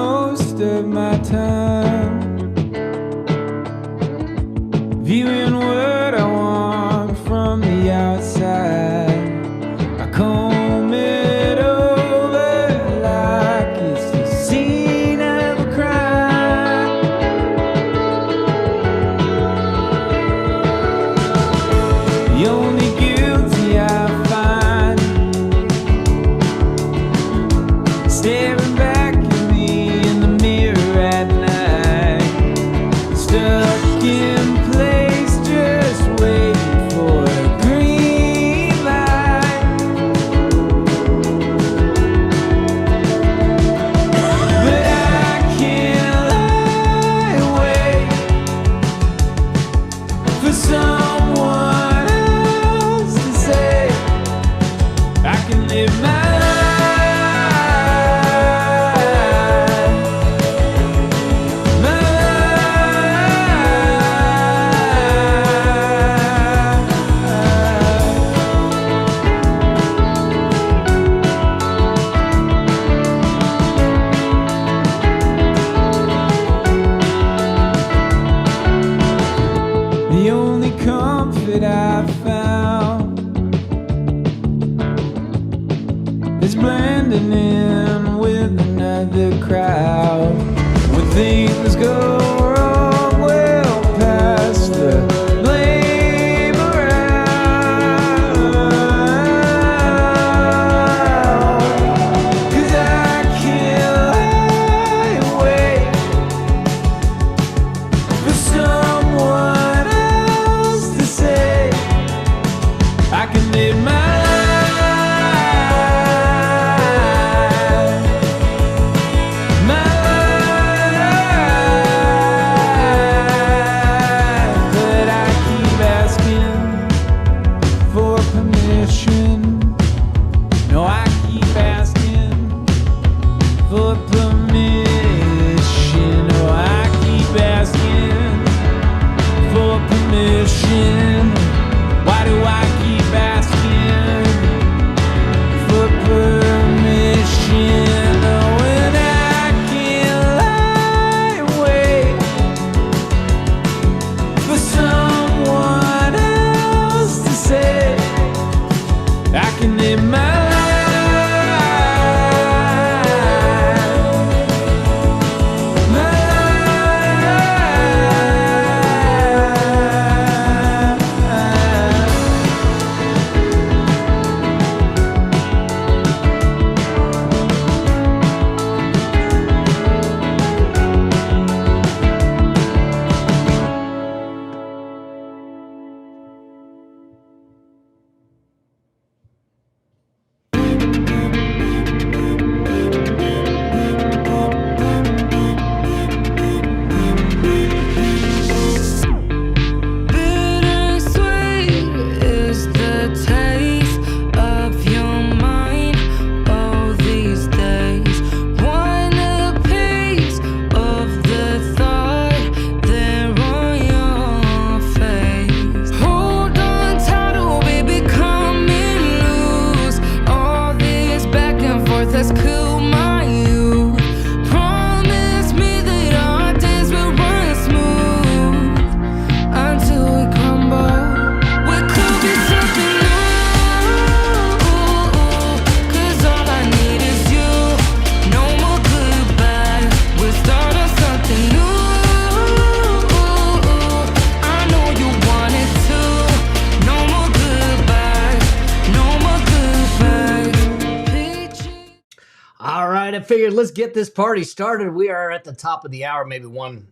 most of my time viewing what I want from the outside. I comb it over like it's the scene of a crime. The only guilty I find staring back at me in the mirror at night, stuck in place just waiting for a green light. But I can't lie awake for someone else to say I can live my life. The only comfort I've found is blending in with another crowd. When things go wrong, we'll pass the blame around. 'Cause I can't lie awake for someone else to say I can live my life. My life. But I keep asking for permission. No, I keep asking for permission. Oh, I keep asking for permission. Why do I keep asking for permission? Oh, and I can't lie awake for someone else to say I can live my life. My Bittersweet is the taste of your mind all these days. Want a piece of the thought there on your face. Hold on tight, oh baby, coming loose. All this back and forth has killed my youth. Promise me that our days will run smooth until we crumble. We could be something new, 'cause all I need is you. No more goodbye, we'll start on something new. I know you want it too. No more goodbye, no more goodbye. All right, I figured let's get this party started. We are at the top of the hour, maybe one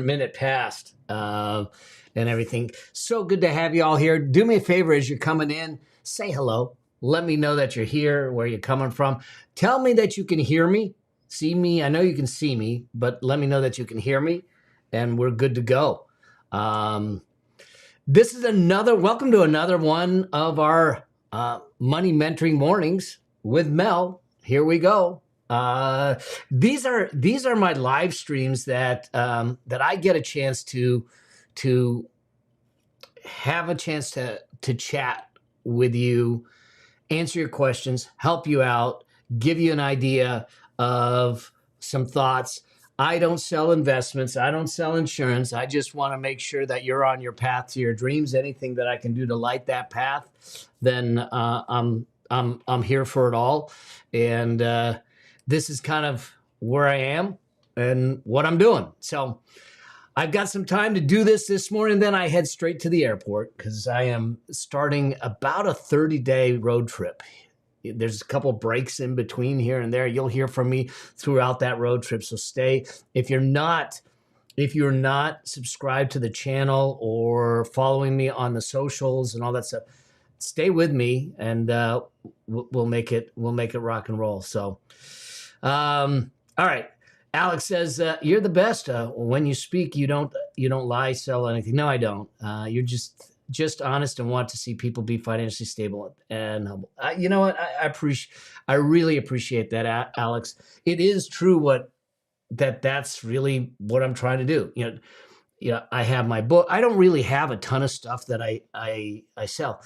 minute past, and everything. So good to have you all here. Do me a favor as you're coming in, say hello. Let me know that you're here, where you're coming from. Tell me that you can hear me, see me. I know you can see me, but let me know that you can hear me, and we're good to go. This is welcome to another one of our money mentoring mornings with Mel. Here we go. These are my live streams that I get a chance to have a chance to chat with you, answer your questions, help you out, give you an idea of some thoughts. I don't sell investments. I don't sell insurance. I just want to make sure that you're on your path to your dreams. Anything that I can do to light that path, then I'm here for it all. And this is kind of where I am and what I'm doing. So I've got some time to do this morning. Then I head straight to the airport because I am starting about a 30-day road trip. There's a couple breaks in between here and there. You'll hear from me throughout that road trip. So stay. If you're not subscribed to the channel or following me on the socials and all that stuff, stay with me, and we'll make it rock and roll. So, all right. Alex says you're the best. When you speak, you don't lie, sell anything. No, I don't. You're just honest and want to see people be financially stable and humble. You know what? I really appreciate that, Alex. It is true that's really what I'm trying to do. You know, I have my book. I don't really have a ton of stuff that I sell.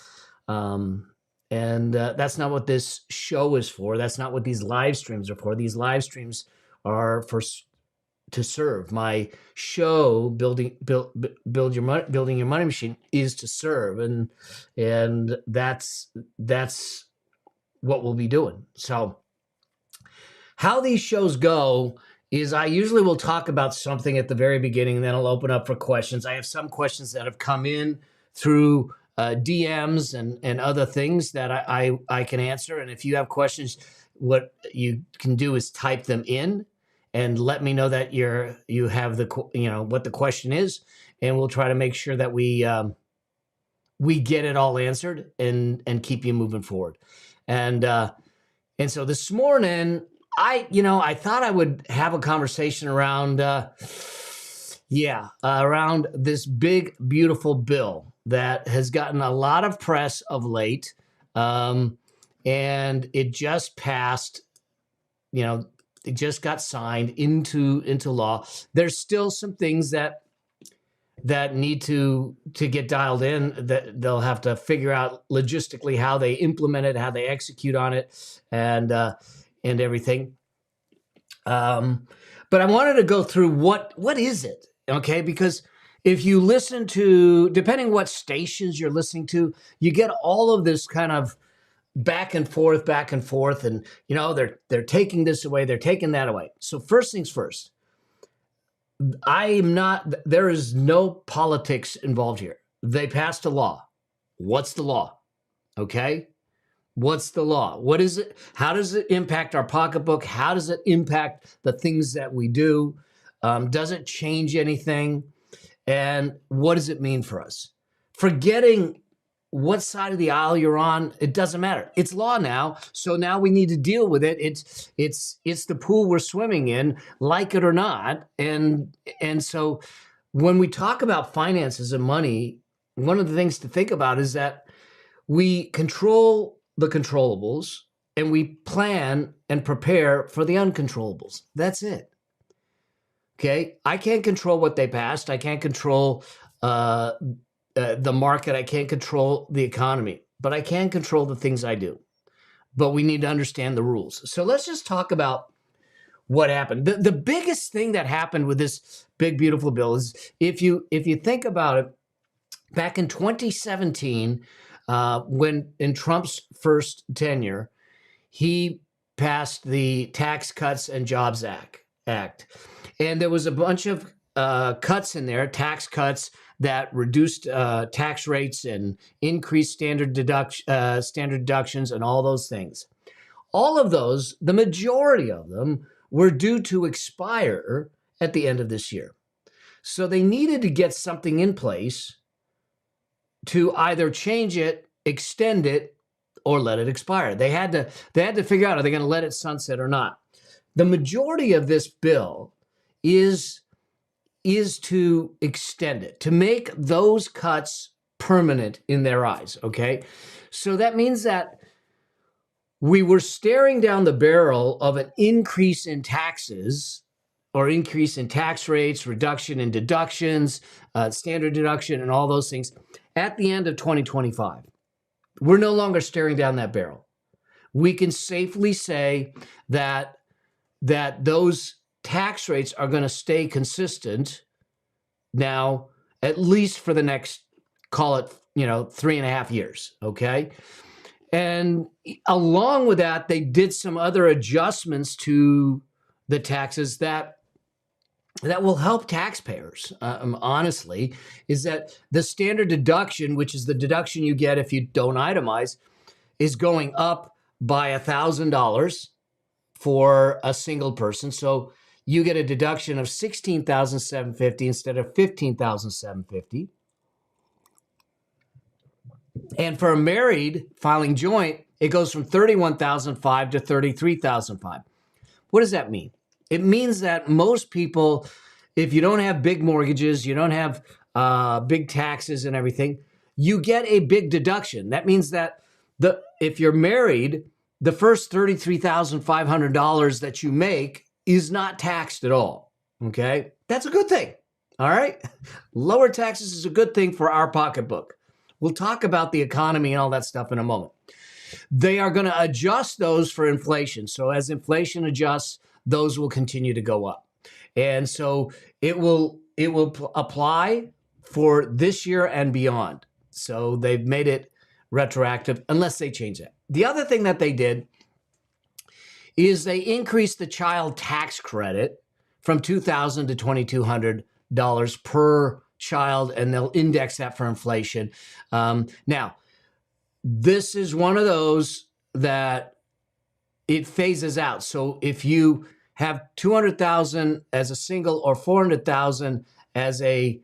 And that's not what this show is for. That's not what these live streams are for. These live streams are to serve. My show, building your money machine, is to serve, and that's what we'll be doing. So how these shows go is I usually will talk about something at the very beginning, and then I'll open up for questions. I have some questions that have come in through DMs and other things that I can answer. And if you have questions, what you can do is type them in and let me know that you have what the question is, and we'll try to make sure that we get it all answered and keep you moving forward. And so this morning, I thought I would have a conversation around around this big, beautiful bill that has gotten a lot of press of late. And it just passed, it just got signed into law. There's still some things that need to get dialed in, that they'll have to figure out logistically how they implement it, how they execute on it, and everything. But I wanted to go through what is it, okay? Because if you listen to, depending what stations you're listening to, you get all of this kind of back and forth, and they're taking this away, they're taking that away. So first things first, there is no politics involved here. They passed a law. What's the law? Okay? What's the law? What is it? How does it impact our pocketbook? How does it impact the things that we do? Does it change anything? And what does it mean for us? Forgetting what side of the aisle you're on, it doesn't matter. It's law now, so now we need to deal with it. It's the pool we're swimming in, like it or not. And so when we talk about finances and money, one of the things to think about is that we control the controllables and we plan and prepare for the uncontrollables. That's it. Okay, I can't control what they passed. I can't control the market. I can't control the economy, but I can control the things I do. But we need to understand the rules. So let's just talk about what happened. The biggest thing that happened with this big, beautiful bill is if you think about it, back in 2017, when in Trump's first tenure, he passed the Tax Cuts and Jobs Act. And there was a bunch of cuts in there, tax cuts that reduced tax rates and increased standard deductions and all those things. All of those, the majority of them, were due to expire at the end of this year. So they needed to get something in place to either change it, extend it, or let it expire. They had to figure out, are they going to let it sunset or not? The majority of this bill is to extend it, to make those cuts permanent in their eyes, okay? So that means that we were staring down the barrel of an increase in taxes or increase in tax rates, reduction in deductions, standard deduction, and all those things at the end of 2025. We're no longer staring down that barrel. We can safely say that those tax rates are going to stay consistent now, at least for the next, call it, 3.5 years. Okay. And along with that, they did some other adjustments to the taxes that will help taxpayers. Honestly, is that the standard deduction, which is the deduction you get if you don't itemize, is going up by $1,000 for a single person. So you get a deduction of $16,750 instead of $15,750. And for a married filing joint, it goes from $31,500 to $33,500. What does that mean? It means that most people, if you don't have big mortgages, you don't have big taxes and everything, you get a big deduction. That means that if you're married, the first $33,500 that you make is not taxed at all. Okay? That's a good thing. All right? Lower taxes is a good thing for our pocketbook. We'll talk about the economy and all that stuff in a moment. They are going to adjust those for inflation. So as inflation adjusts, those will continue to go up. And so it will apply for this year and beyond. So they've made it retroactive unless they change that. The other thing that they did is they increased the child tax credit from $2,000 to $2,200 per child, and they'll index that for inflation. Now, this is one of those that it phases out. So if you have $200,000 as a single or $400,000 as a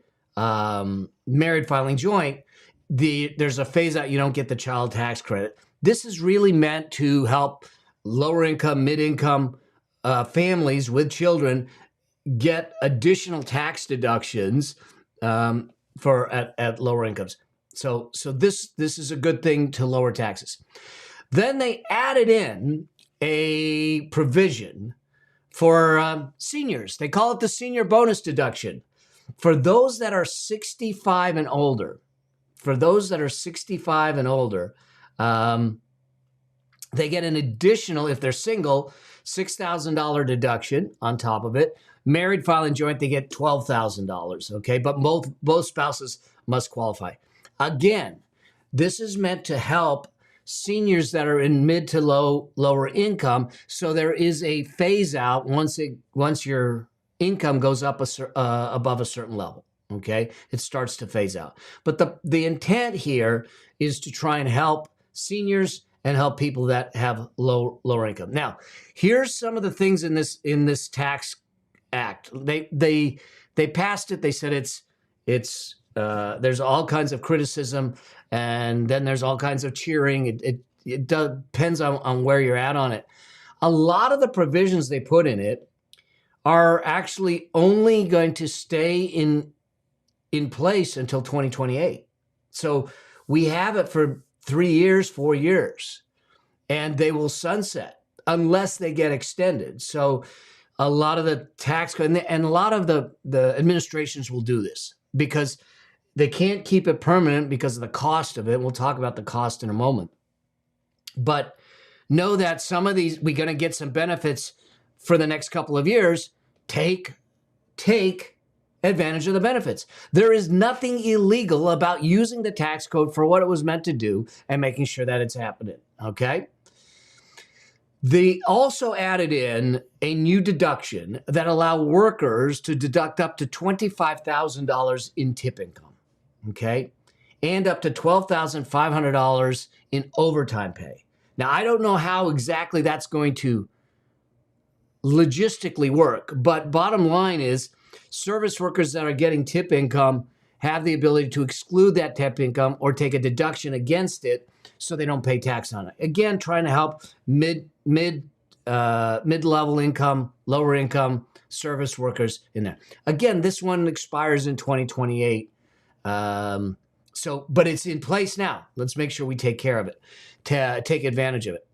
married filing joint, there's a phase out. You don't get the child tax credit. This is really meant to help lower income, mid-income families with children get additional tax deductions at lower incomes. So this is a good thing to lower taxes. Then they added in a provision for seniors. They call it the senior bonus deduction. For those that are 65 and older, they get an additional, if they're single, $6,000 deduction on top of it. Married filing joint, they get $12,000, okay? But both spouses must qualify. Again, this is meant to help seniors that are in mid to lower income. So there is a phase out once your income goes up above a certain level, okay? It starts to phase out. But the intent here is to try and help seniors and help people that have lower income. Now, here's some of the things in this tax act. They passed it. They said it's there's all kinds of criticism, and then there's all kinds of cheering. It depends on where you're at on it. A lot of the provisions they put in it are actually only going to stay in place until 2028. So we have it for 3 years, 4 years, and they will sunset unless they get extended. So a lot of the tax and a lot of the administrations will do this because they can't keep it permanent because of the cost of it. We'll talk about the cost in a moment. But know that some of these, we're going to get some benefits for the next couple of years. Take advantage of the benefits. There is nothing illegal about using the tax code for what it was meant to do and making sure that it's happening, okay? They also added in a new deduction that allow workers to deduct up to $25,000 in tip income, okay? And up to $12,500 in overtime pay. Now, I don't know how exactly that's going to logistically work, but bottom line is service workers that are getting tip income have the ability to exclude that tip income or take a deduction against it so they don't pay tax on it. Again, trying to help mid-level income, lower income service workers in there. Again, this one expires in 2028. But it's in place now. Let's make sure we take care of it, take advantage of it.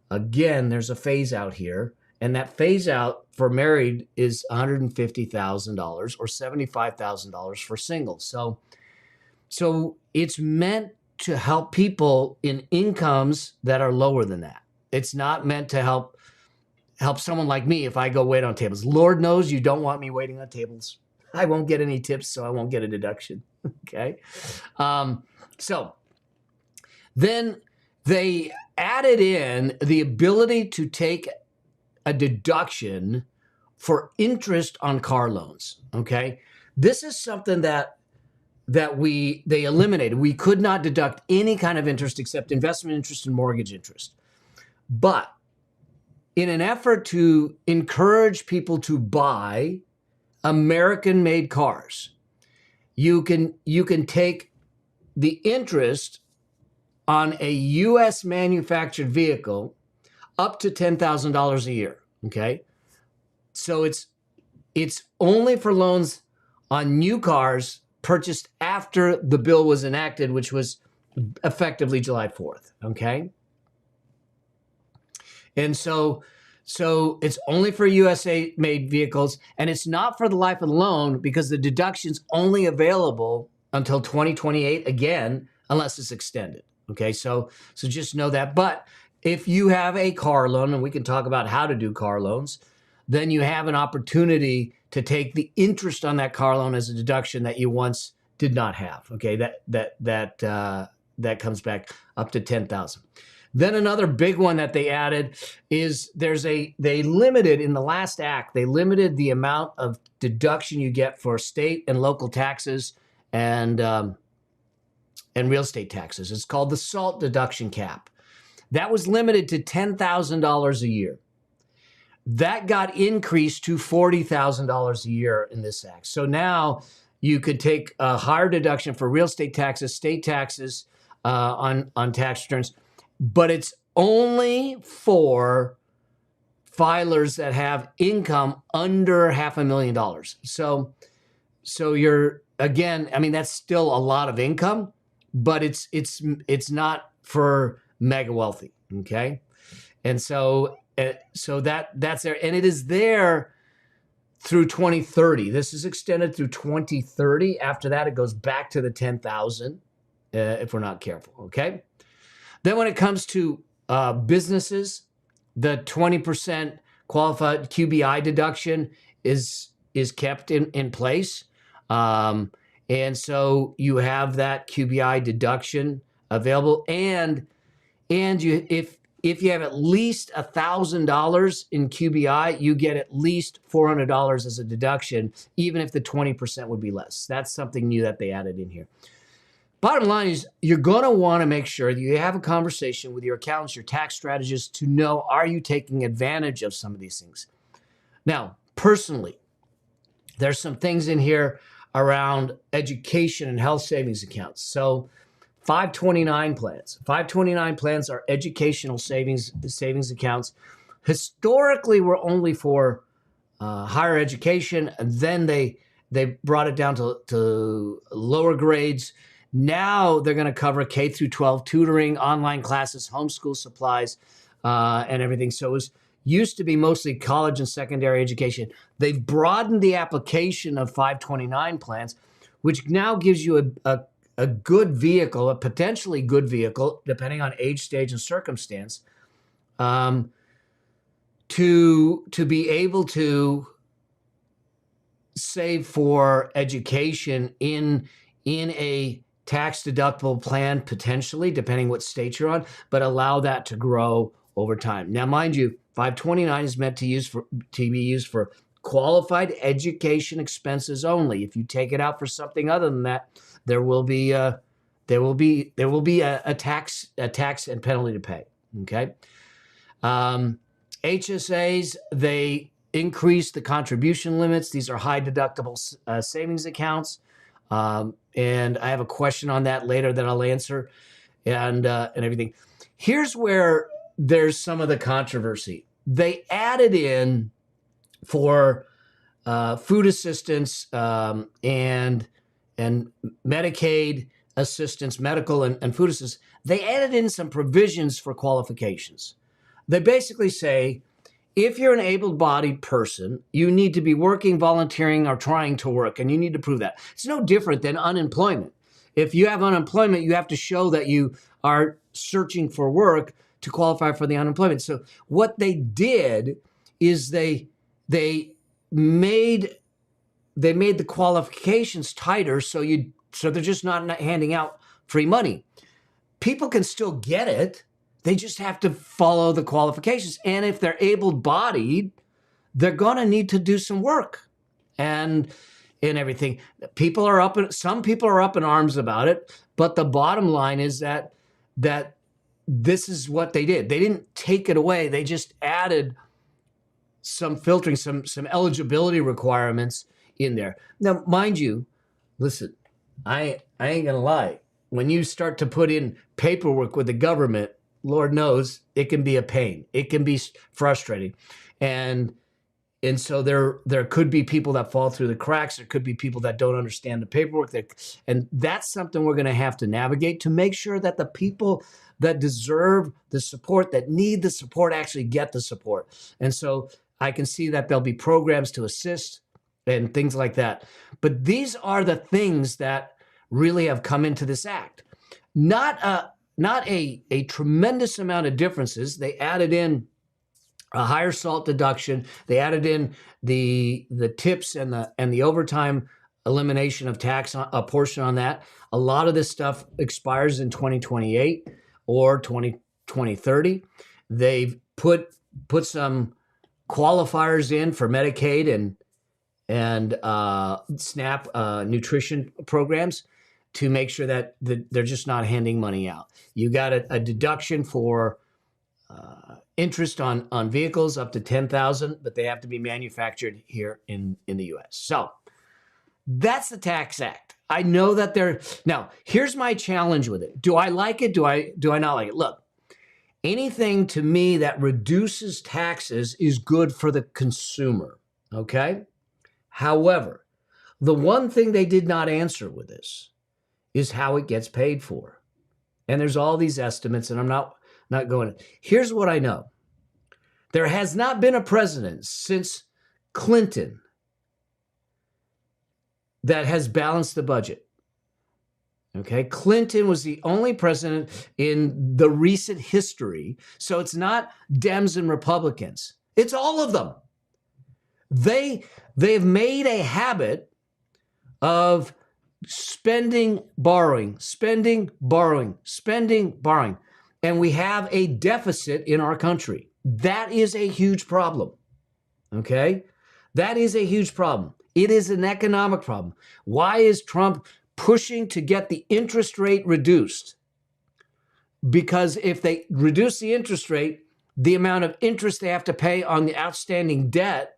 Again, there's a phase out here. And that phase out for married is $150,000 or $75,000 for singles. So it's meant to help people in incomes that are lower than that. It's not meant to help help someone like me if I go wait on tables. Lord knows you don't want me waiting on tables. I won't get any tips, so I won't get a deduction. Okay. So then they added in the ability to take a deduction for interest on car loans. Okay. This is something that they eliminated. We could not deduct any kind of interest except investment interest and mortgage interest. But in an effort to encourage people to buy American-made cars, you can take the interest on a U.S. manufactured vehicle up to $10,000 a year. Okay, so it's only for loans on new cars purchased after the bill was enacted, which was effectively July 4th. Okay, and so it's only for USA made vehicles, and it's not for the life of the loan because the deduction's only available until 2028 again, unless it's extended. Okay, so just know that. But if you have a car loan, and we can talk about how to do car loans, then you have an opportunity to take the interest on that car loan as a deduction that you once did not have. Okay, that comes back up to $10,000. Then another big one that they added is they limited in the last act, they limited the amount of deduction you get for state and local taxes and real estate taxes. It's called the SALT deduction cap. That was limited to $10,000 a year. That got increased to $40,000 a year in this act. So now you could take a higher deduction for real estate taxes, state taxes on tax returns, but it's only for filers that have income under $500,000. So you're, again, I mean, that's still a lot of income, but it's not for mega wealthy. Okay. And so that's there, and it is there through 2030. This is extended through 2030. After that, it goes back to the 10,000 if we're not careful. Okay. Then when it comes to businesses, the 20% qualified QBI deduction is kept in place. And so you have that QBI deduction available. And you, if you have at least $1,000 in QBI, you get at least $400 as a deduction, even if the 20% would be less. That's something new that they added in here. Bottom line is you're going to want to make sure that you have a conversation with your accountants, your tax strategists to know, are you taking advantage of some of these things? Now, personally, there's some things in here around education and health savings accounts. So 529 plans. 529 plans are educational savings accounts. Historically, were only for higher education, and then they brought it down to lower grades. Now they're going to cover K through 12 tutoring, online classes, homeschool supplies, and everything. So it was used to be mostly college and secondary education. They've broadened the application of 529 plans, which now gives you a good vehicle, a potentially good vehicle, depending on age, stage, and circumstance, to be able to save for education in a tax deductible plan, potentially, depending what state you're on, but allow that to grow over time. Now, mind you, 529 is meant to be used for qualified education expenses only. If you take it out for something other than that, there will be a tax and penalty to pay. Okay. HSAs, they increase the contribution limits. These are high deductible savings accounts. And I have a question on that later that I'll answer and everything. Here's where there's some of the controversy. They added in for food assistance and Medicaid assistance, medical and food assistance. They added in some provisions for qualifications. They basically say, if you're an able-bodied person, you need to be working, volunteering, or trying to work, and you need to prove that. It's no different than unemployment. If you have unemployment, you have to show that you are searching for work to qualify for the unemployment. So what they did is they made the qualifications tighter, so they're just not handing out free money. People can still get it. They just have to follow the qualifications. And if they're able-bodied, they're going to need to do some work and everything. Some people are up in arms about it, but the bottom line is that this is what they did. They didn't take it away. They just added some filtering, some eligibility requirements in there. Now, mind you, listen, I ain't gonna lie. When you start to put in paperwork with the government, Lord knows it can be a pain. It can be frustrating. And so there could be people that fall through the cracks. There could be people that don't understand the paperwork. And that's something we're going to have to navigate to make sure that the people that deserve the support, that need the support, actually get the support. And so I can see that there'll be programs to assist and things like that. But these are the things that really have come into this act. Not a tremendous amount of differences. They added in a higher SALT deduction. They added in the tips and the overtime elimination of tax, a portion on that. A lot of this stuff expires in 2028 or 2030. They've put some qualifiers in for Medicaid and SNAP nutrition programs to make sure that they're just not handing money out. You got a deduction for interest on vehicles up to $10,000, but they have to be manufactured here in the U.S. So that's the Tax Act. I know that now here's my challenge with it. Do I like it? Do I not like it? Look, anything to me that reduces taxes is good for the consumer, okay? However, the one thing they did not answer with this is how it gets paid for. And there's all these estimates, and I'm not going. Here's what I know. There has not been a president since Clinton that has balanced the budget. Okay, Clinton was the only president in the recent history. So it's not Dems and Republicans. It's all of them. They've made a habit of spending, borrowing, spending, borrowing, spending, borrowing. And we have a deficit in our country. That is a huge problem. Okay? That is a huge problem. It is an economic problem. Why is Trump pushing to get the interest rate reduced? Because if they reduce the interest rate, the amount of interest they have to pay on the outstanding debt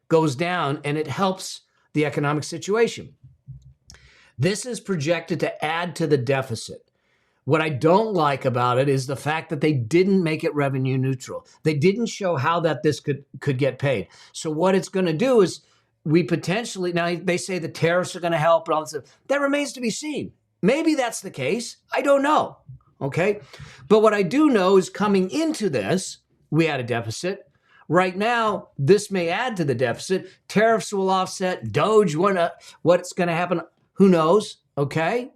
goes down, and it helps the economic situation. This is projected to add to the deficit. What I don't like about it is the fact that they didn't make it revenue neutral. They didn't show how that this could get paid. So what it's going to do is we potentially, now they say the tariffs are going to help and all this stuff. That remains to be seen. Maybe that's the case. I don't know. Okay. But what I do know is coming into this, we had a deficit. Right now, this may add to the deficit. Tariffs will offset. Doge, what's going to happen? Who knows? Okay.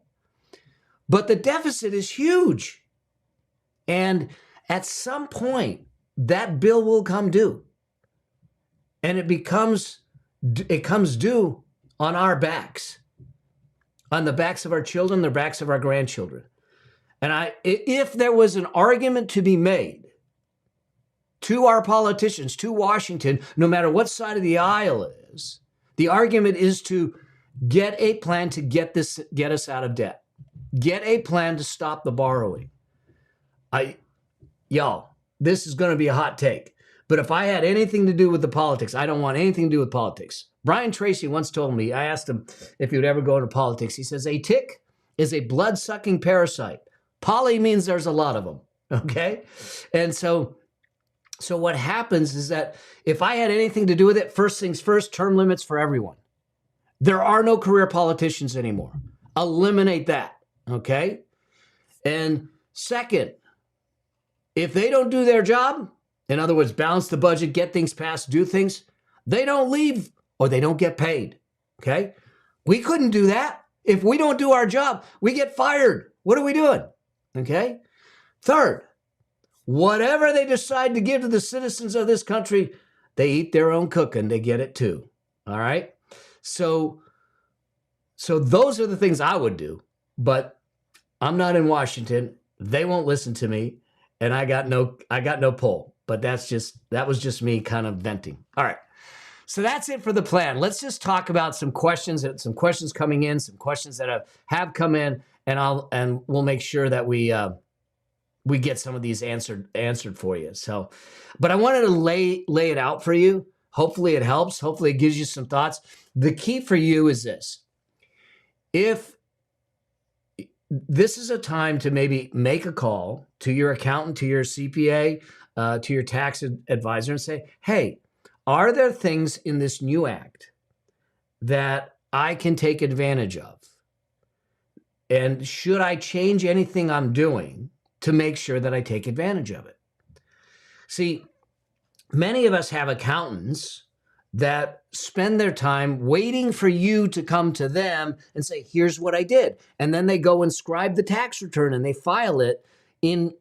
But the deficit is huge. And at some point, that bill will come due. And it comes due on our backs, on the backs of our children, the backs of our grandchildren. And if there was an argument to be made to our politicians, to Washington, no matter what side of the aisle it is, the argument is to get a plan to get us out of debt. Get a plan to stop the borrowing. Y'all, this is going to be a hot take. But if I had anything to do with the politics, I don't want anything to do with politics. Brian Tracy once told me, I asked him if he would ever go into politics. He says, a tick is a blood-sucking parasite. Poly means there's a lot of them, okay? And so what happens is that if I had anything to do with it, first things first, term limits for everyone. There are no career politicians anymore. Eliminate that, okay? And second, if they don't do their job, in other words, balance the budget, get things passed, do things, they don't leave or they don't get paid, okay? We couldn't do that. If we don't do our job, we get fired. What are we doing, okay? Third, whatever they decide to give to the citizens of this country, they eat their own cooking, they get it too. All right. So those are the things I would do, but I'm not in Washington. They won't listen to me, and I got no pull. But that was just me kind of venting. All right. So that's it for the plan. Let's just talk about some questions coming in, some questions that have come in, and we'll make sure that we get some of these answered for you. So, but I wanted to lay it out for you. Hopefully it helps. Hopefully it gives you some thoughts. The key for you is this. If this is a time to maybe make a call to your accountant, to your CPA, to your tax advisor and say, hey, are there things in this new act that I can take advantage of? And should I change anything I'm doing to make sure that I take advantage of it? See, many of us have accountants that spend their time waiting for you to come to them and say, here's what I did. And then they go and scribe the tax return and they file it in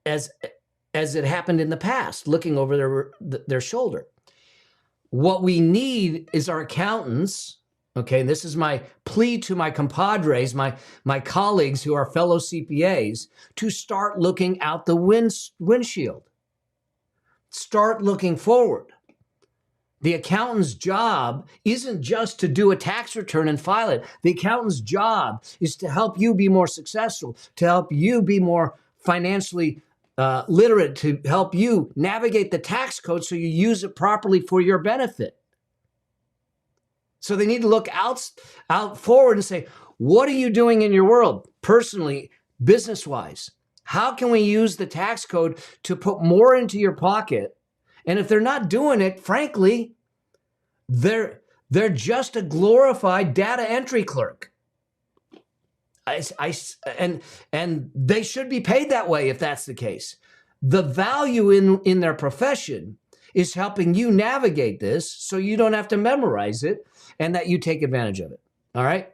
as it happened in the past, looking over their shoulder. What we need is our accountants, okay, and this is my plea to my compadres, my colleagues who are fellow CPAs, to start looking out the windshield. Start looking forward. The accountant's job isn't just to do a tax return and file it. The accountant's job is to help you be more successful, to help you be more financially literate, to help you navigate the tax code so you use it properly for your benefit. So they need to look out forward and say, what are you doing in your world, personally, business-wise? How can we use the tax code to put more into your pocket? And if they're not doing it, frankly, they're just a glorified data entry clerk. And they should be paid that way if that's the case. The value in their profession is helping you navigate this so you don't have to memorize it and that you take advantage of it. All right?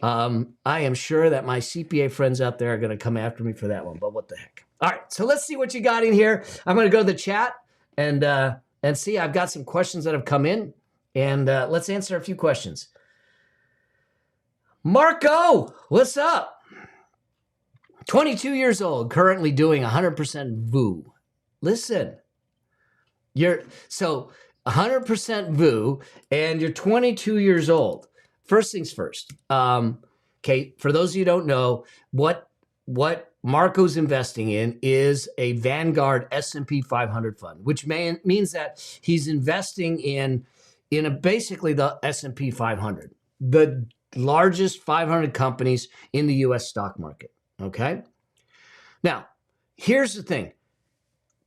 I am sure that my CPA friends out there are going to come after me for that one, but what the heck. All right, so let's see what you got in here. I'm going to go to the chat and see. I've got some questions that have come in, and let's answer a few questions. Marco, what's up? 22 years old, currently doing 100% VU. Listen, so 100% VU, and you're 22 years old. First things first. Okay, for those of you who don't know, what Marco's investing in is a Vanguard S&P 500 fund, which means that he's investing in basically the S&P 500, the largest 500 companies in the U.S. stock market. Okay. Now, here's the thing.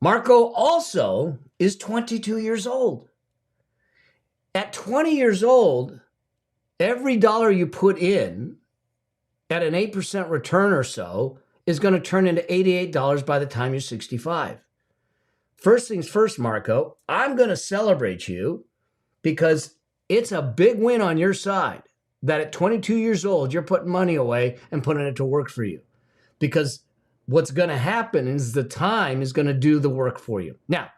Marco also is 22 years old. At 20 years old, every dollar you put in at an 8% return or so is going to turn into $88 by the time you're 65. First things first, Marco, I'm going to celebrate you because it's a big win on your side that at 22 years old, you're putting money away and putting it to work for you. Because what's going to happen is the time is going to do the work for you. Now,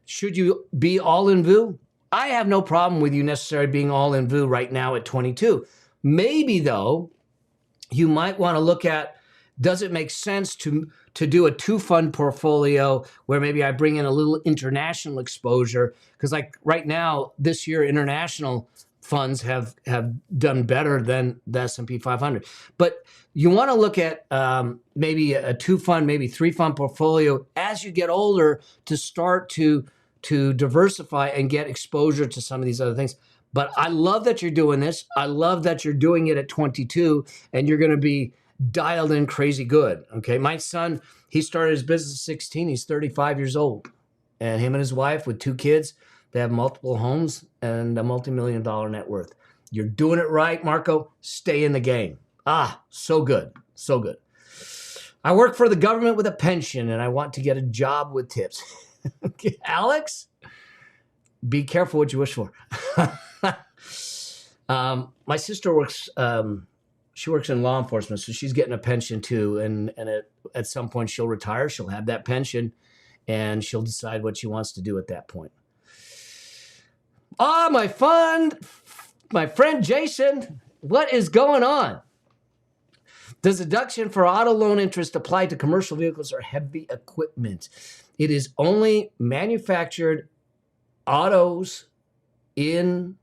should you be all in VU? I have no problem with you necessarily being all in VU right now at 22. Maybe, though, you might want to look at, does it make sense to do a two-fund portfolio where maybe I bring in a little international exposure? Because like right now, this year, international funds have done better than the S&P 500. But you want to look at maybe a two-fund, maybe three-fund portfolio as you get older to start to diversify and get exposure to some of these other things. But I love that you're doing this. I love that you're doing it at 22 and you're going to be dialed in crazy good. Okay. My son, he started his business at 16. He's 35 years old. And him and his wife with 2 kids, they have multiple homes and a multi-million-dollar net worth. You're doing it right, Marco. Stay in the game. So good. So good. I work for the government with a pension and I want to get a job with tips. Okay, Alex, be careful what you wish for. My sister works, she works in law enforcement, so she's getting a pension too. And at some point she'll retire, she'll have that pension and she'll decide what she wants to do at that point. Ah, my friend Jason, what is going on? Does deduction for auto loan interest apply to commercial vehicles or heavy equipment? It is only manufactured autos in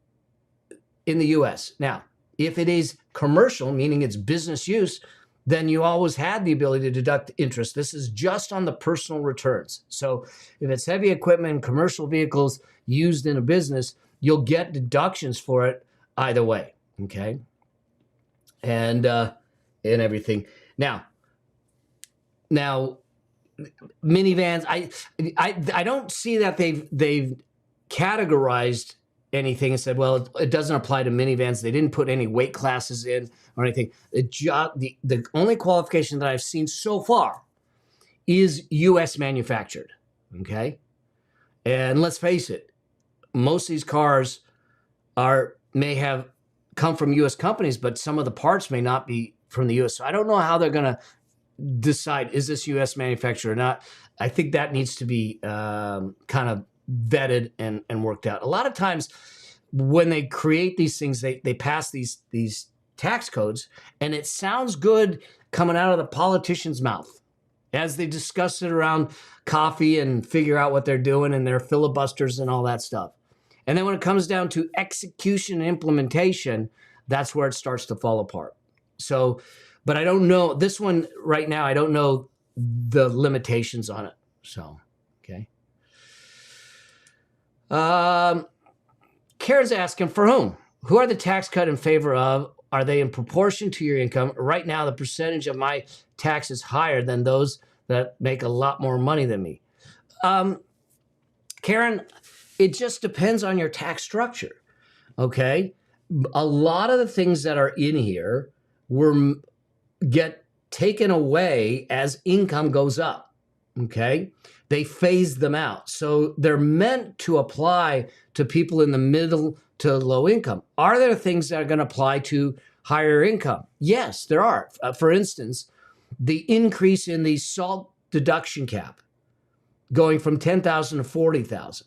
the U.S. Now, if it is commercial, meaning it's business use, then you always had the ability to deduct interest. This is just on the personal returns. So if it's heavy equipment, commercial vehicles used in a business, you'll get deductions for it either way, okay? And everything. Now, minivans, I don't see that they've categorized anything and said, well, it doesn't apply to minivans. They didn't put any weight classes in or anything. The only qualification that I've seen so far is U.S. manufactured, okay? And let's face it, most of these cars may have come from U.S. companies, but some of the parts may not be from the U.S. So I don't know how they're going to decide, is this U.S. manufactured or not? I think that needs to be kind of vetted and worked out. A lot of times when they create these things, they pass these tax codes, and it sounds good coming out of the politician's mouth as they discuss it around coffee and figure out what they're doing and their filibusters and all that stuff. And then when it comes down to execution and implementation, that's where it starts to fall apart. So, but I don't know this one right now. I don't know the limitations on it. So, okay. Karen's asking, for whom? Who are the tax cut in favor of? Are they in proportion to your income? Right now, the percentage of my tax is higher than those that make a lot more money than me. Karen, it just depends on your tax structure, okay? A lot of the things that are in here get taken away as income goes up, okay? They phase them out. So they're meant to apply to people in the middle to low income. Are there things that are going to apply to higher income? Yes, there are. For instance, the increase in the SALT deduction cap going from $10,000 to $40,000.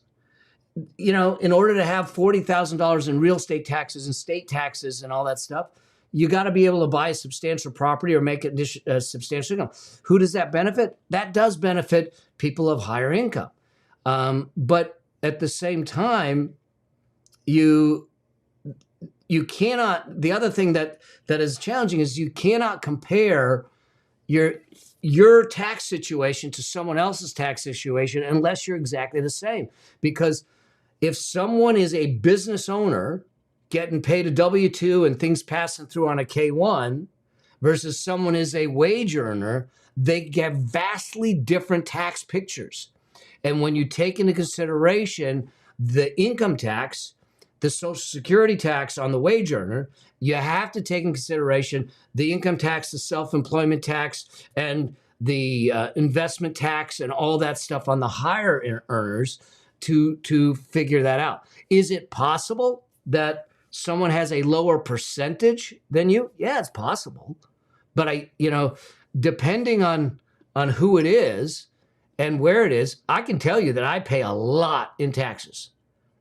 You know, in order to have $40,000 in real estate taxes and state taxes and all that stuff, you got to be able to buy a substantial property or make a substantial income. Who does that benefit? That does benefit people of higher income. But at the same time, you cannot, the other thing that is challenging is you cannot compare your tax situation to someone else's tax situation unless you're exactly the same. Because if someone is a business owner getting paid a W-2 and things passing through on a K-1 versus someone is a wage earner, they get vastly different tax pictures. And when you take into consideration the income tax, the Social Security tax on the wage earner, you have to take in consideration the income tax, the self-employment tax, and the investment tax and all that stuff on the higher earners to figure that out. Is it possible that someone has a lower percentage than you? Yeah, it's possible. But depending on who it is and where it is, I can tell you that I pay a lot in taxes.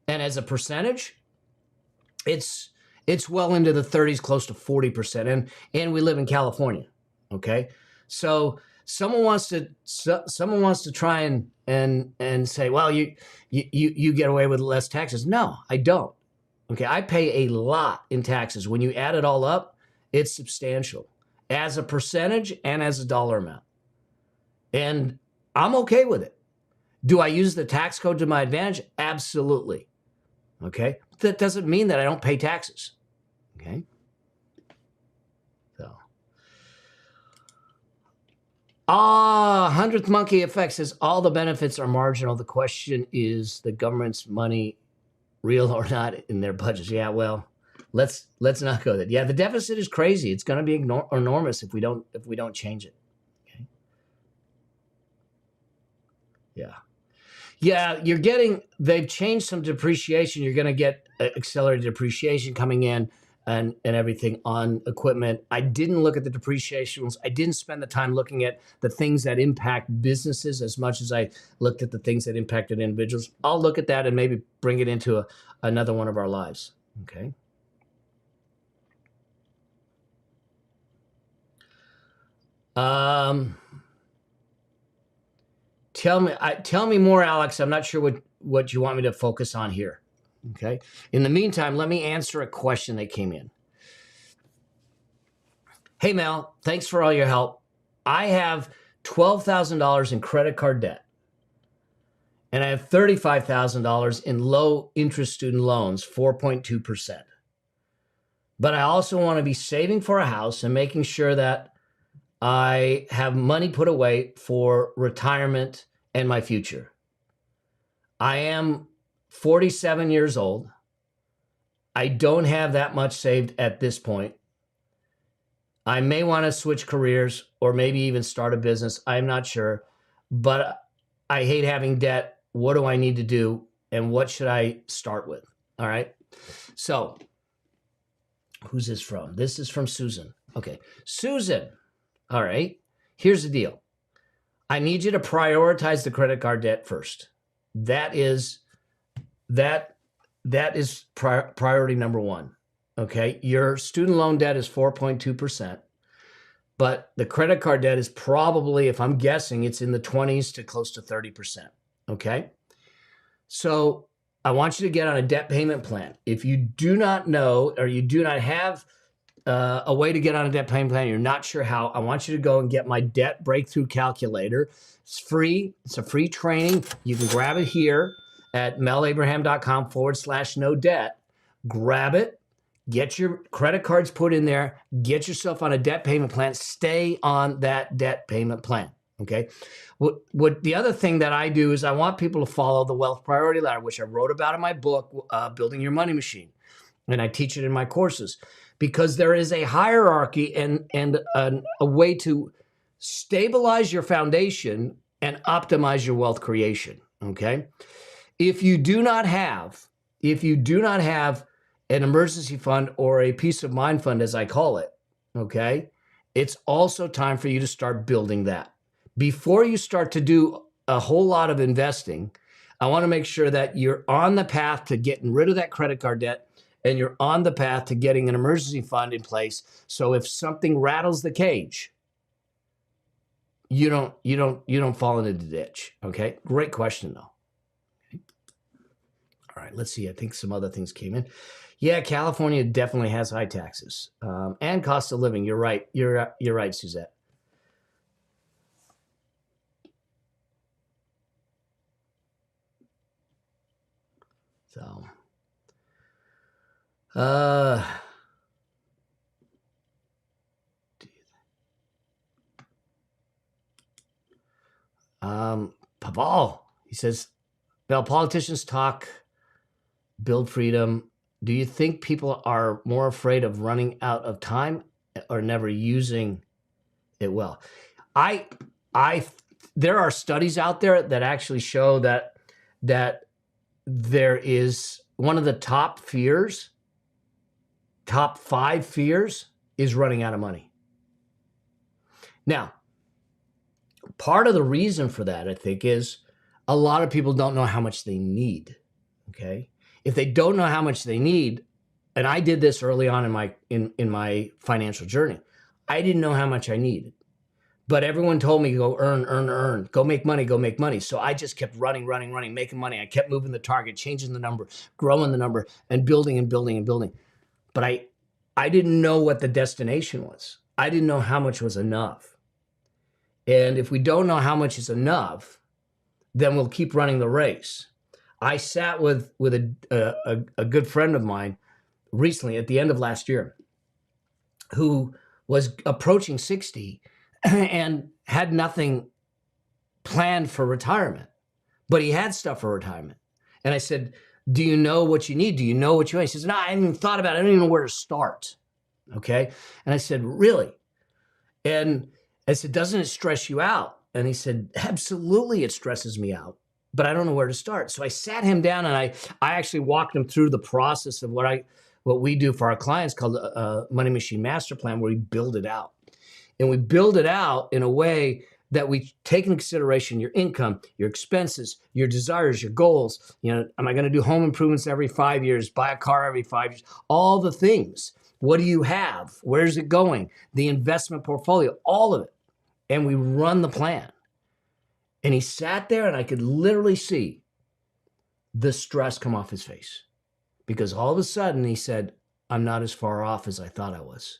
And as a percentage, it's well into the 30s, close to 40%. And we live in California. Okay. So someone wants to try and say, well, you get away with less taxes. No, I don't. Okay. I pay a lot in taxes. When you add it all up, it's substantial as a percentage and as a dollar amount. And I'm okay with it. Do I use the tax code to my advantage? Absolutely. Okay. That doesn't mean that I don't pay taxes. Okay. So. 100th Monkey Effect says all the benefits are marginal. The question is the government's money real or not in their budgets? Yeah, well, let's not go there. Yeah, the deficit is crazy. It's going to be enormous if we don't change it. Okay. Yeah. Yeah, they've changed some depreciation. You're going to get accelerated depreciation coming in and everything on equipment. I didn't look at the depreciations. I didn't spend the time looking at the things that impact businesses as much as I looked at the things that impacted individuals. I'll look at that and maybe bring it into another one of our lives. Okay. Tell me more, Alex. I'm not sure what you want me to focus on here. Okay. In the meantime, let me answer a question that came in. Hey, Mel, thanks for all your help. I have $12,000 in credit card debt, and I have $35,000 in low interest student loans, 4.2%. But I also want to be saving for a house and making sure that I have money put away for retirement and my future. I am 47 years old. I don't have that much saved at this point. I may want to switch careers or maybe even start a business. I'm not sure, but I hate having debt. What do I need to do? And what should I start with? All right. So who's this from? This is from Susan. Okay. Susan. All right. Here's the deal. I need you to prioritize the credit card debt first. That is priority number one. Okay. Your student loan debt is 4.2%, but the credit card debt is probably, if I'm guessing, it's in the 20s to close to 30%. Okay. So I want you to get on a debt payment plan. If you do not know, or you do not have a way to get on a debt payment plan, you're not sure how, I want you to go and get my debt breakthrough calculator. It's free. It's a free training. You can grab it here at melabraham.com/no debt. Grab it, get your credit cards put in there, get yourself on a debt payment plan, stay on that debt payment plan. Okay. What the other thing that I do is I want people to follow the wealth priority ladder, which I wrote about in my book, Building Your Money Machine. And I teach it in my courses, because there is a hierarchy and a way to stabilize your foundation and optimize your wealth creation. Okay. If you do not have an emergency fund or a peace of mind fund, as I call it, okay, it's also time for you to start building that. Before you start to do a whole lot of investing, I want to make sure that you're on the path to getting rid of that credit card debt, and you're on the path to getting an emergency fund in place. So if something rattles the cage, you don't fall into the ditch. Okay. Great question though. Okay. All right. Let's see. I think some other things came in. Yeah. California definitely has high taxes, and cost of living. You're right. You're right, Suzette. So, Paval, he says, Bell, politicians talk, build freedom. Do you think people are more afraid of running out of time or never using it well? There are studies out there that actually show that there is one of the top 5 fears is running out of money. Now, part of the reason for that, I think, is a lot of people don't know how much they need. Okay. If they don't know how much they need, and I did this early on in my financial journey, I didn't know how much I needed, but everyone told me, go earn, go make money. So I just kept running, making money. I kept moving the target, changing the number, growing the number, and building. But I didn't know what the destination was. I didn't know how much was enough. And if we don't know how much is enough, then we'll keep running the race. I sat with a good friend of mine recently at the end of last year who was approaching 60 and had nothing planned for retirement, but he had stuff for retirement. And I said, do you know what you need? Do you know what you want? He says, no, I haven't even thought about it. I don't even know where to start. Okay. And I said, really? And I said, doesn't it stress you out? And he said, absolutely, it stresses me out, but I don't know where to start. So I sat him down and I actually walked him through the process of what what we do for our clients called a Money Machine Master Plan, where we build it out. And we build it out in a way that we take into consideration your income, your expenses, your desires, your goals. You know, am I going to do home improvements every 5 years, buy a car every 5 years? All the things. What do you have? Where's it going? The investment portfolio, all of it. And we run the plan. And he sat there and I could literally see the stress come off his face, because all of a sudden he said, I'm not as far off as I thought I was.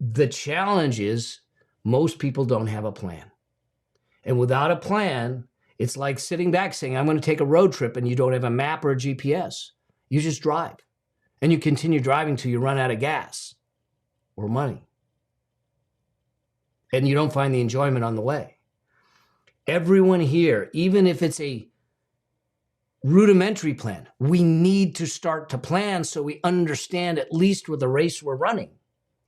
The challenge is most people don't have a plan. And without a plan, it's like sitting back saying, I'm going to take a road trip, and you don't have a map or a GPS. You just drive. And you continue driving till you run out of gas or money. And you don't find the enjoyment on the way. Everyone here, even if it's a rudimentary plan, we need to start to plan so we understand at least what the race we're running.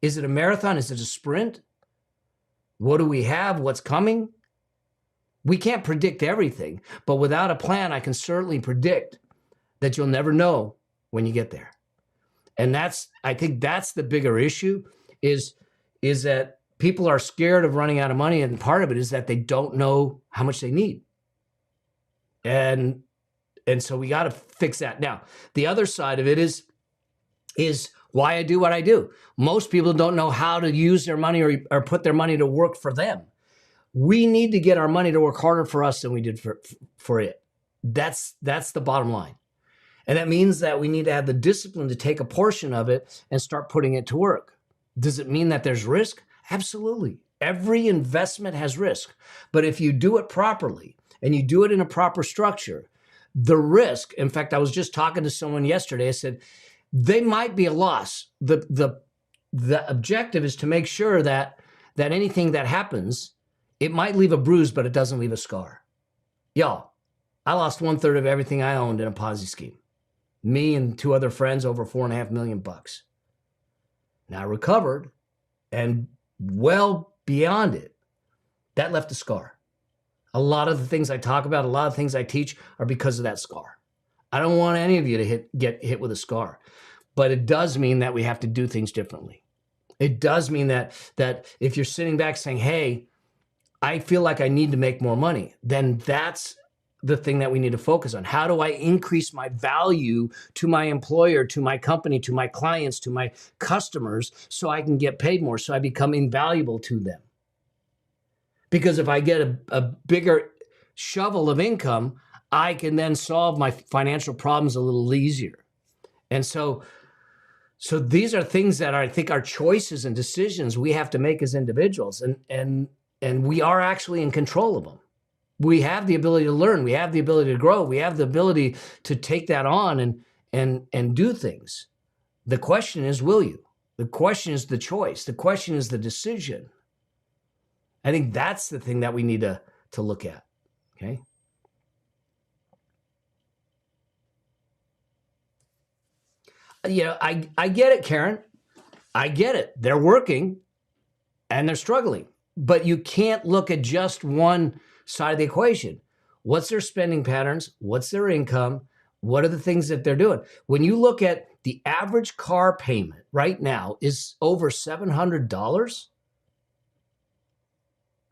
Is it a marathon? Is it a sprint? What do we have? What's coming? We can't predict everything, but without a plan, I can certainly predict that you'll never know when you get there. And I think that's the bigger issue is that people are scared of running out of money. And part of it is that they don't know how much they need. And so we got to fix that. Now, the other side of it is why I do what I do. Most people don't know how to use their money or put their money to work for them. We need to get our money to work harder for us than we did for it. That's the bottom line. And that means that we need to have the discipline to take a portion of it and start putting it to work. Does it mean that there's risk? Absolutely. Every investment has risk. But if you do it properly and you do it in a proper structure, the risk, in fact, I was just talking to someone yesterday, I said, they might be a loss. The objective is to make sure that anything that happens, it might leave a bruise, but it doesn't leave a scar. Y'all, I lost 1/3 of everything I owned in a Ponzi scheme. Me and 2 other friends, over $4.5 million. Now I recovered, and well beyond it, that left a scar. A lot of the things I talk about, a lot of things I teach are because of that scar. I don't want any of you to get hit with a scar, but it does mean that we have to do things differently. It does mean that if you're sitting back saying, hey, I feel like I need to make more money, then that's the thing that we need to focus on. How do I increase my value to my employer, to my company, to my clients, to my customers, so I can get paid more, so I become invaluable to them? Because if I get a bigger shovel of income, I can then solve my financial problems a little easier. And so these are things that I think are choices and decisions we have to make as individuals. And we are actually in control of them. We have the ability to learn. We have the ability to grow. We have the ability to take that on and do things. The question is, will you? The question is the choice. The question is the decision. I think that's the thing that we need to look at, okay? You know, I get it, Karen. I get it. They're working and they're struggling. But you can't look at just one side of the equation. What's their spending patterns? What's their income? What are the things that they're doing? When you look at the average car payment right now is over $700.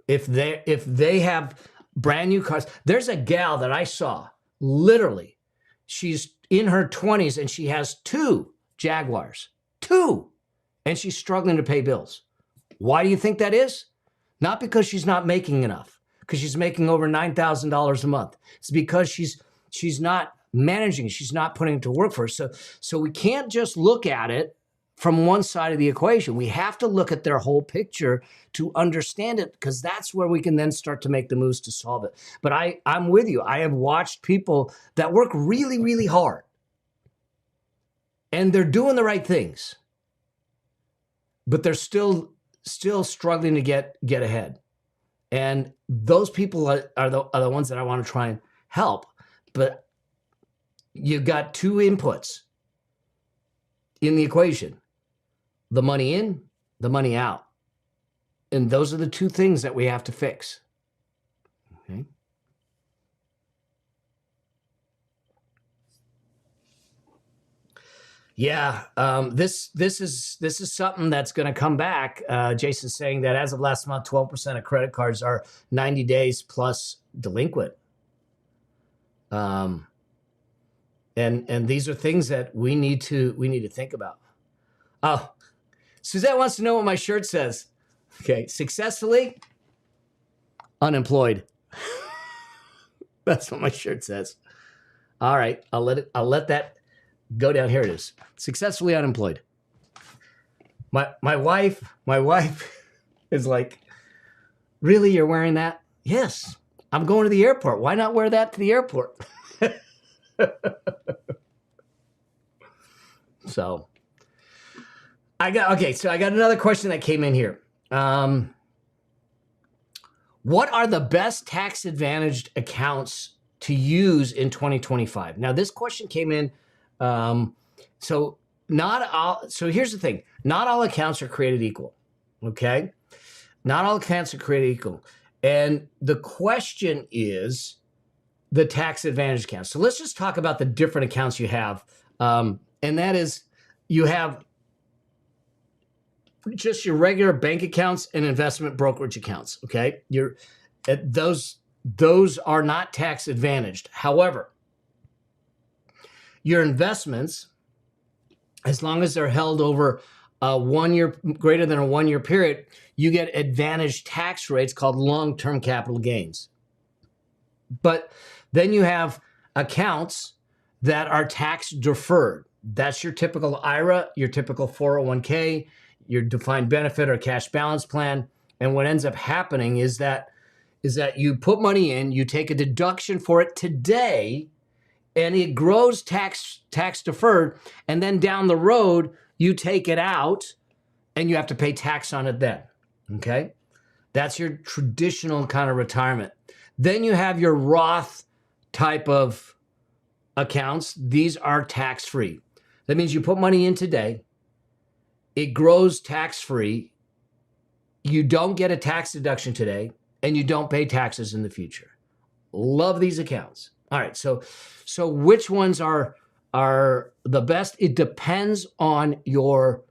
If they have brand new cars, there's a gal that I saw, literally, she's in her 20s and she has 2 Jaguars, 2, and she's struggling to pay bills. Why do you think that is? Not because she's not making enough, because she's making over $9,000 a month. It's because she's not managing, she's not putting it to work for her. So we can't just look at it from one side of the equation. We have to look at their whole picture to understand it, because that's where we can then start to make the moves to solve it. But I'm with you. I have watched people that work really, really hard, and they're doing the right things, but they're still struggling to get ahead. And those people are the ones that I want to try and help. But you've got 2 inputs in the equation: the money in, the money out. And those are the 2 things that we have to fix. Okay. Yeah, this is something that's going to come back. Jason's saying that as of last month, 12% of credit cards are 90 days plus delinquent. And these are things that we need to think about. Oh, Suzette wants to know what my shirt says. Okay, successfully unemployed. That's what my shirt says. All right, I'll let that go down. Here it is. Successfully unemployed. My wife is like, really, you're wearing that? Yes, I'm going to the airport. Why not wear that to the airport? So I got another question that came in here. What are the best tax advantaged accounts to use in 2025? Now, this question came in. So here's the thing. Not all accounts are created equal. Okay. Not all accounts are created equal. And the question is the tax advantage account. So let's just talk about the different accounts you have. And that is, you have just your regular bank accounts and investment brokerage accounts. Okay. Those are not tax advantaged. However, your investments, as long as they're held over greater than a 1 year period, you get advantaged tax rates called long-term capital gains. But then you have accounts that are tax deferred. That's your typical IRA, your typical 401k, your defined benefit or cash balance plan. And what ends up happening is that you put money in, you take a deduction for it today, and it grows tax deferred, and then down the road, you take it out, and you have to pay tax on it then, okay? That's your traditional kind of retirement. Then you have your Roth type of accounts. These are tax-free. That means you put money in today, it grows tax-free, you don't get a tax deduction today, and you don't pay taxes in the future. Love these accounts. All right, so which ones are the best? It depends on your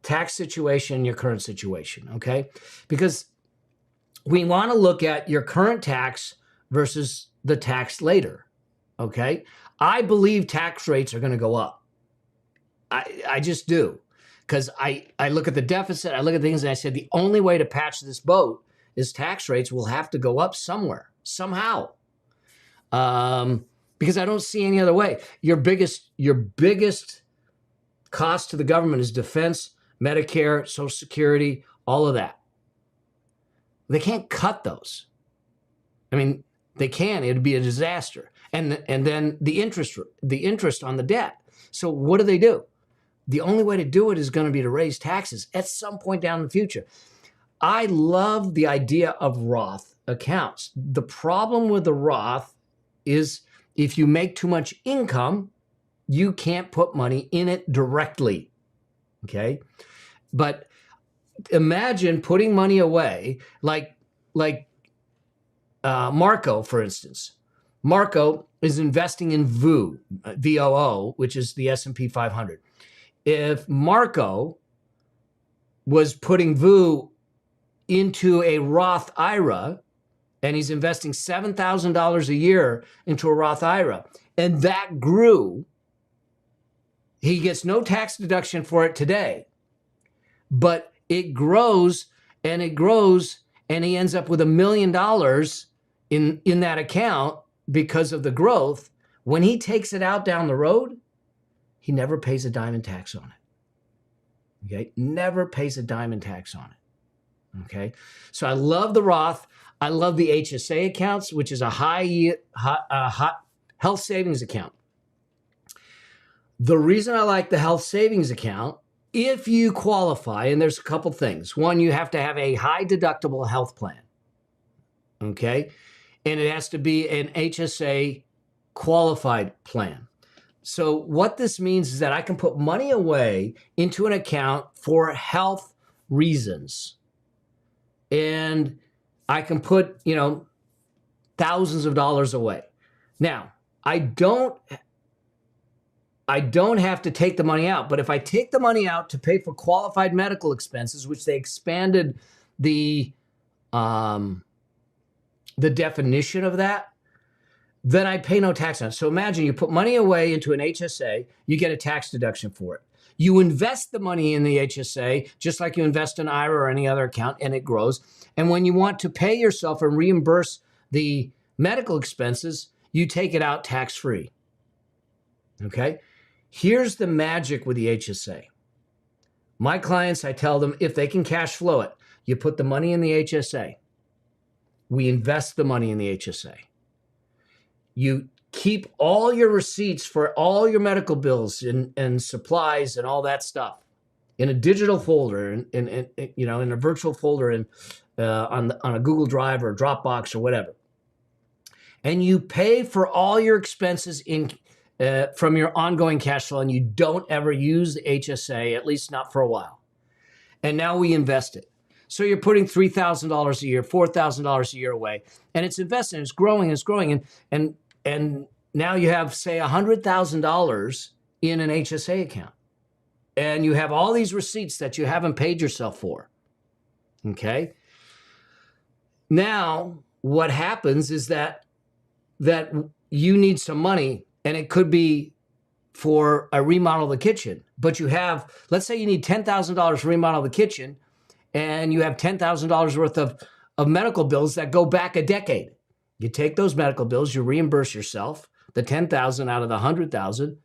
tax situation, your current situation, okay? Because we want to look at your current tax versus the tax later, okay? I believe tax rates are going to go up. I just do, because I look at the deficit, I look at things, and I said the only way to patch this boat is tax rates will have to go up somewhere, somehow. Because I don't see any other way. Your biggest cost to the government is defense, Medicare, Social Security, all of that. They can't cut those. I mean, they can. It'd be a disaster. And then the interest on the debt. So what do? The only way to do it is going to be to raise taxes at some point down in the future. I love the idea of Roth accounts. The problem with the Roth is if you make too much income, you can't put money in it directly, okay? But imagine putting money away, like Marco, for instance. Marco is investing in VOO, VOO, which is the S&P 500. If Marco was putting VOO into a Roth IRA, and he's investing $7,000 a year into a Roth IRA, and that grew, he gets no tax deduction for it today, but it grows, and he ends up with $1 million in that account because of the growth. When he takes it out down the road, he never pays a dime in tax on it. Okay? Never pays a dime in tax on it. Okay? So I love the Roth. I love the HSA accounts, which is a high health savings account. The reason I like the health savings account, if you qualify, and there's a couple things. One, you have to have a high deductible health plan. Okay? And it has to be an HSA qualified plan. So what this means is that I can put money away into an account for health reasons. And I can put, thousands of dollars away. Now, I don't I don't have to take the money out. But if I take the money out to pay for qualified medical expenses, which they expanded the definition of that, then I pay no tax on it. So imagine you put money away into an HSA, you get a tax deduction for it. You invest the money in the HSA, just like you invest in IRA or any other account, and it grows. And when you want to pay yourself and reimburse the medical expenses, you take it out tax-free. Okay? Here's the magic with the HSA. My clients, I tell them, if they can cash flow it, you put the money in the HSA. We invest the money in the HSA. You keep all your receipts for all your medical bills and supplies and all that stuff in a digital folder, in a virtual folder, on a Google Drive or a Dropbox or whatever. And you pay for all your expenses from your ongoing cash flow, and you don't ever use the HSA, at least not for a while. And now we invest it. So you're putting $3,000 a year, $4,000 a year away, and it's invested, it's growing, and now you have, say, $100,000 in an HSA account. And you have all these receipts that you haven't paid yourself for. Okay? Now, what happens is that you need some money, and it could be for a remodel of the kitchen. But you have, let's say you need $10,000 to remodel the kitchen, and you have $10,000 worth of medical bills that go back a decade. You take those medical bills, you reimburse yourself the $10,000 out of the $100,000,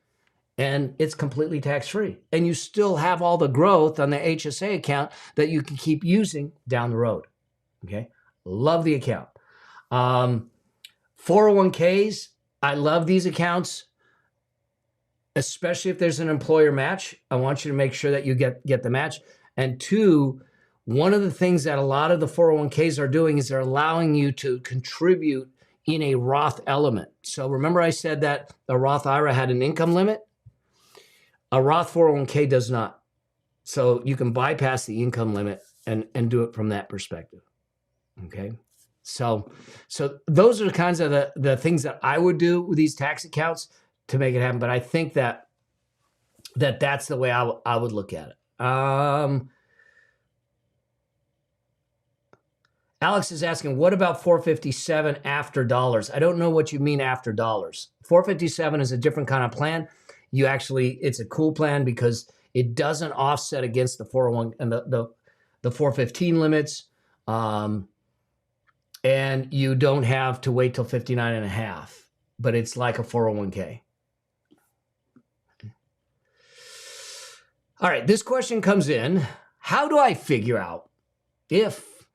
and it's completely tax-free. And you still have all the growth on the HSA account that you can keep using down the road. Okay? Love the account. 401ks, I love these accounts, especially if there's an employer match. I want you to make sure that you get the match. And two, one of the things that a lot of the 401ks are doing is they're allowing you to contribute in a Roth element. So remember I said that the Roth IRA had an income limit? A Roth 401k does not. So you can bypass the income limit and do it from that perspective. Okay? So those are the kinds of the things that I would do with these tax accounts to make it happen. But I think that's the way I would look at it. Alex is asking, what about 457 after dollars? I don't know what you mean after dollars. 457 is a different kind of plan. It's a cool plan because it doesn't offset against the 401 and the 415 limits. And you don't have to wait till 59 and a half, but it's like a 401k. All right, this question comes in. How do I figure out if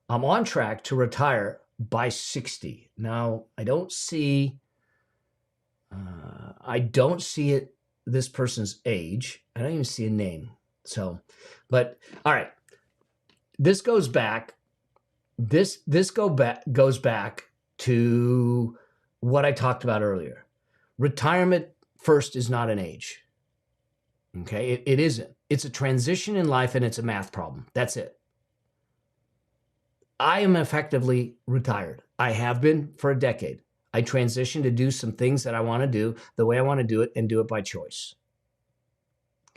I'm on track to retire by 60? Now, I don't see it, this person's age. I don't even see a name. But all right, this goes back. This goes back to what I talked about earlier. Retirement first is not an age. Okay, it isn't. It's a transition in life, and it's a math problem. That's it. I am effectively retired. I have been for a decade. I transitioned to do some things that I want to do the way I want to do it and do it by choice.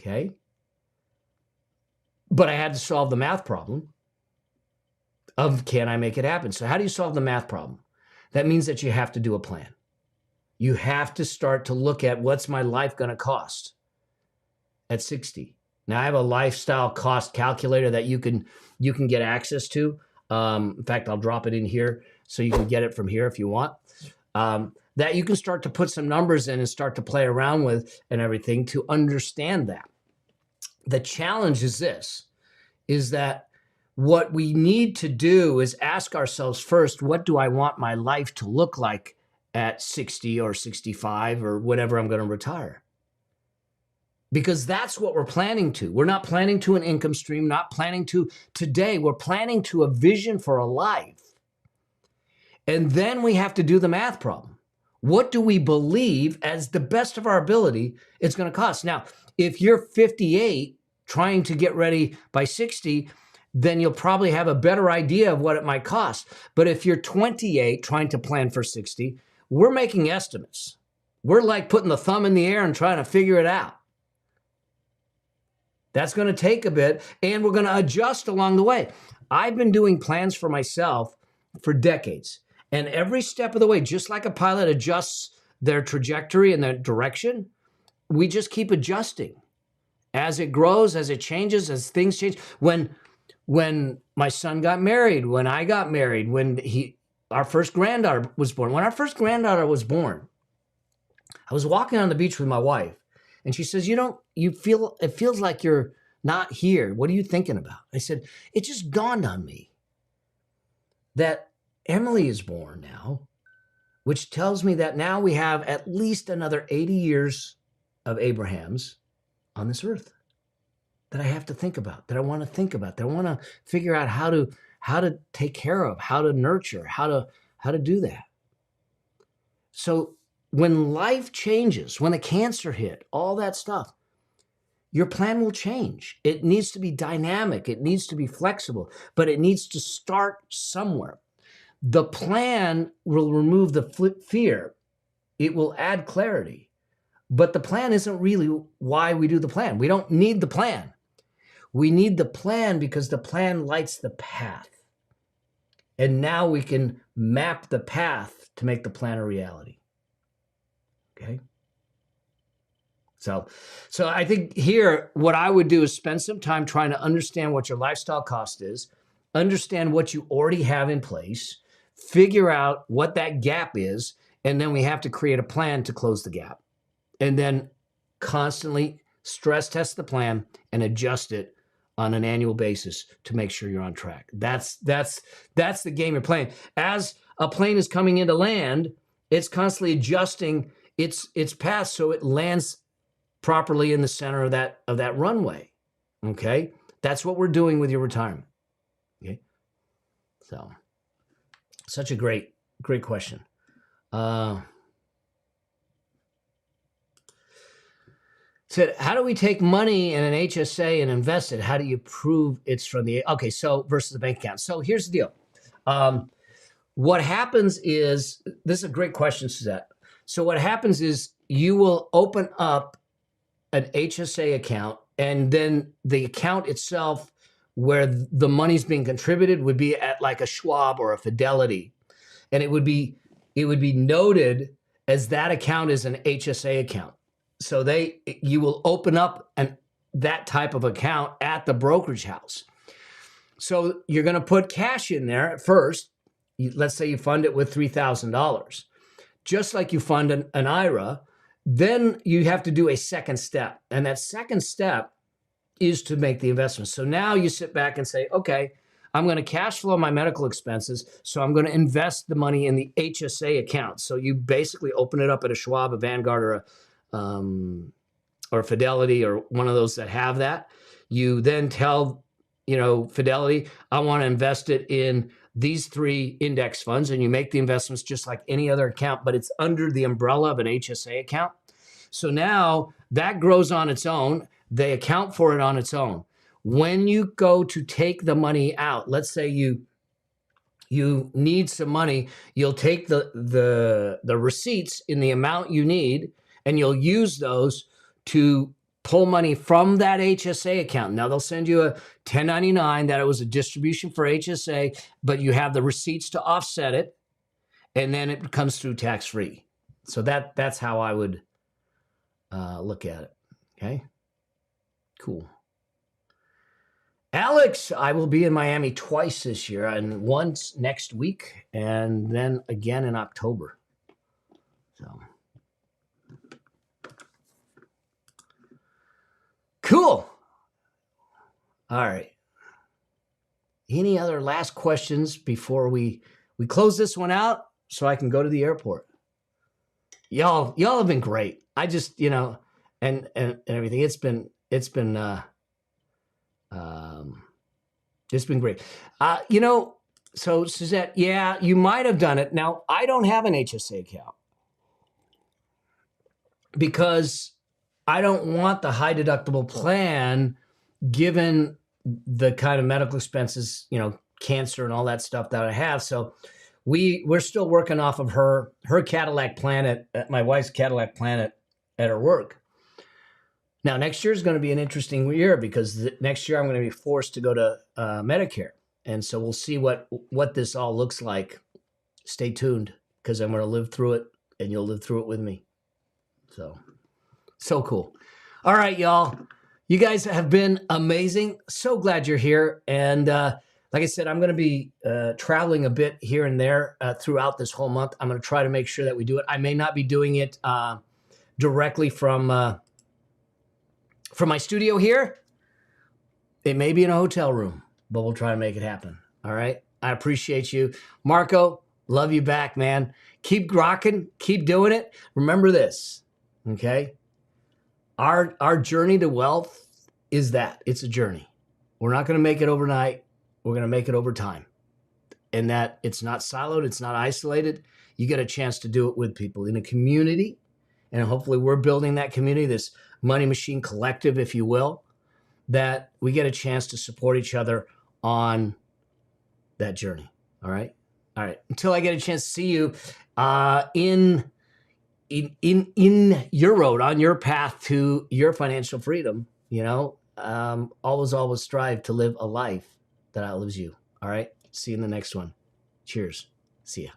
Okay? But I had to solve the math problem of, can I make it happen? So how do you solve the math problem? That means that you have to do a plan. You have to start to look at, what's my life going to cost at 60? Now, I have a lifestyle cost calculator that you can get access to. In fact, I'll drop it in here so you can get it from here if you want. That you can start to put some numbers in and start to play around with and everything to understand that. The challenge is this, is that what we need to do is ask ourselves first, what do I want my life to look like at 60 or 65 or whatever I'm going to retire? Because that's what we're planning to. We're not planning to an income stream, not planning to today. We're planning to a vision for a life. And then we have to do the math problem. What do we believe, as the best of our ability, it's going to cost? Now, if you're 58 trying to get ready by 60, then you'll probably have a better idea of what it might cost. But if you're 28 trying to plan for 60, we're making estimates. We're like putting the thumb in the air and trying to figure it out. That's going to take a bit, and we're going to adjust along the way. I've been doing plans for myself for decades, and every step of the way, just like a pilot adjusts their trajectory and their direction, we just keep adjusting as it grows, as it changes, as things change. When my son got married, when I got married, when our first granddaughter was born. When our first granddaughter was born, I was walking on the beach with my wife, and she says, it feels like you're not here. What are you thinking about? I said, it just dawned on me that Emily is born now, which tells me that now we have at least another 80 years of Abrahams on this earth that I have to think about, that I want to think about, that I want to figure out how to take care of, how to nurture, how to do that. So when life changes, when the cancer hit, all that stuff, your plan will change. It needs to be dynamic. It needs to be flexible, but it needs to start somewhere. The plan will remove the fear. It will add clarity, but the plan isn't really why we do the plan. We don't need the plan. We need the plan because the plan lights the path. And now we can map the path to make the plan a reality. Okay? So I think here, what I would do is spend some time trying to understand what your lifestyle cost is, understand what you already have in place, figure out what that gap is, and then we have to create a plan to close the gap. And then constantly stress test the plan and adjust it on an annual basis to make sure you're on track. That's the game you're playing. As a plane is coming into land, it's constantly adjusting its path so it lands properly in the center of that runway. Okay? That's what we're doing with your retirement. Okay? So, such a great question. Said, how do we take money in an HSA and invest it? How do you prove it's from versus the bank account? So here's the deal. What happens is, this is a great question, Suzette. So what happens is you will open up an HSA account, and then the account itself where the money's being contributed would be at like a Schwab or a Fidelity. And it would be noted as that account is an HSA account. So you will open up that type of account at the brokerage house. So you're going to put cash in there at first. Let's say you fund it with $3,000, just like you fund an IRA. Then you have to do a second step. And that second step is to make the investment. So now you sit back and say, okay, I'm going to cash flow my medical expenses. So I'm going to invest the money in the HSA account. So you basically open it up at a Schwab, a Vanguard, or Fidelity, or one of those that have that. You then tell, Fidelity, I want to invest it in these 3 index funds, and you make the investments just like any other account, but it's under the umbrella of an HSA account. So now that grows on its own. They account for it on its own. When you go to take the money out, let's say you need some money, you'll take the receipts in the amount you need, and you'll use those to pull money from that HSA account. Now they'll send you a 1099 that it was a distribution for HSA, but you have the receipts to offset it, and then it comes through tax-free. So that's how I would look at it. Okay, cool. Alex, I will be in Miami twice this year, and once next week, and then again in October. So. Cool. All right. Any other last questions before we close this one out so I can go to the airport? Y'all have been great. I just, and everything. It's been great. So Suzette, yeah, you might have done it. Now, I don't have an HSA account because I don't want the high deductible plan given the kind of medical expenses, cancer and all that stuff that I have. So we're still working off of her Cadillac plan at my wife's Cadillac plan at her work. Now, next year is going to be an interesting year because next year I'm going to be forced to go to Medicare. And so we'll see what this all looks like. Stay tuned because I'm going to live through it and you'll live through it with me. So cool. All right, y'all. You guys have been amazing. So glad you're here. And like I said, I'm going to be traveling a bit here and there throughout this whole month. I'm going to try to make sure that we do it. I may not be doing it directly from my studio here. It may be in a hotel room, but we'll try to make it happen. All right. I appreciate you. Marco, love you back, man. Keep rocking. Keep doing it. Remember this, okay? Our journey to wealth is that. It's a journey. We're not going to make it overnight. We're going to make it over time. And that it's not siloed. It's not isolated. You get a chance to do it with people in a community. And hopefully we're building that community, this Money Machine Collective, if you will, that we get a chance to support each other on that journey. All right. All right. Until I get a chance to see you in your road, on your path to your financial freedom, always strive to live a life that outlives you. All right. See you in the next one. Cheers. See ya.